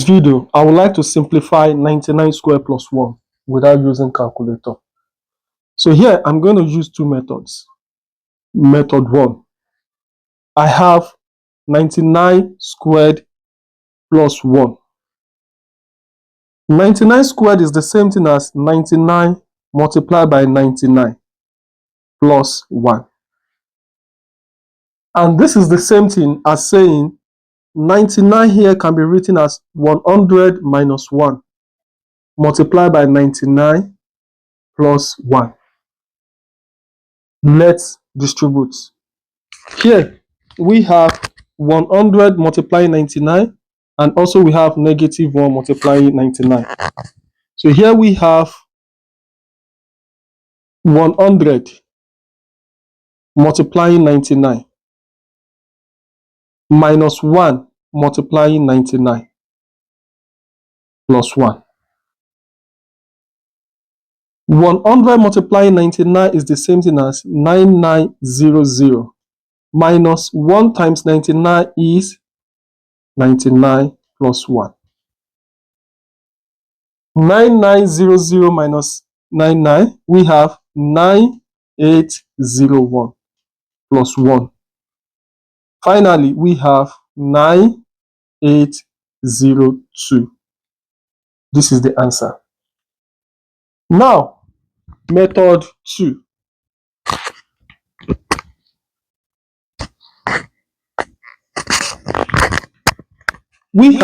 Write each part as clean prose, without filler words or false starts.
video, I would like to simplify 99 squared plus 1 without using calculator. So here, I'm going to use two methods. Method 1, I have 99 squared plus 1. 99 squared is the same thing as 99 multiplied by 99 plus 1. And this is the same thing as saying 99 here can be written as 100 minus 1 multiplied by 99 plus 1. Let's distribute. Here we have 100 multiplying 99, and also we have negative 1 multiplying 99. So here we have 100 multiplying 99 minus 1 multiplying 99 plus 1. 100 multiplying 99 is the same thing as 9900 minus 1 times 99 is 99 plus 1. 9900 minus 99, we have 9801 plus 1. Finally, we have 9802. This is the answer. Now, method 2. We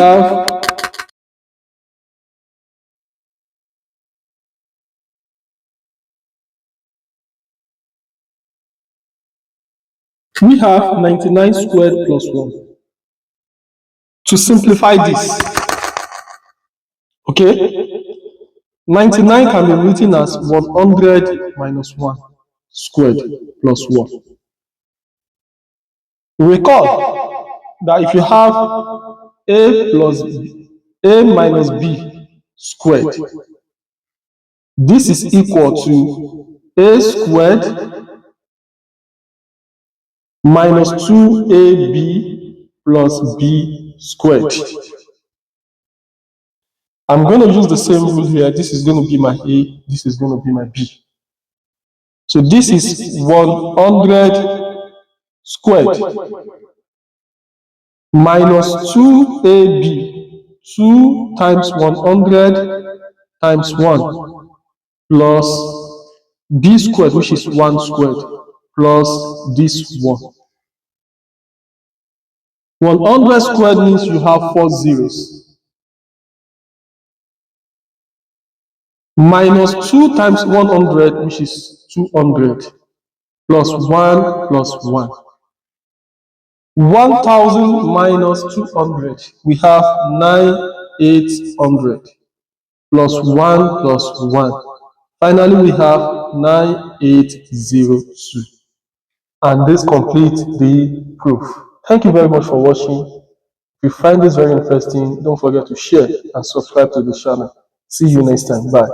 have 99 squared plus 1. To simplify this, okay, 99 can be written as 100 minus 1 squared plus 1. Recall that if you have a plus b, a minus b squared, this is equal to a squared minus 2ab plus b squared. I'm going to use the same rule here. This is going to be my a, this is going to be my b. So this is 100 squared minus 2ab, 2 times 100 times 1 plus b squared, which is 1 squared, plus this 1. 100 squared means you have 4 zeros. Minus 2 times 100, which is 200, plus 1 plus 1. 1000 minus 200, we have 9800, plus 1 plus 1. Finally, we have 9802. And this completes the proof. Thank you very much for watching. If you find this very interesting, don't forget to share and subscribe to the channel. See you next time. Bye.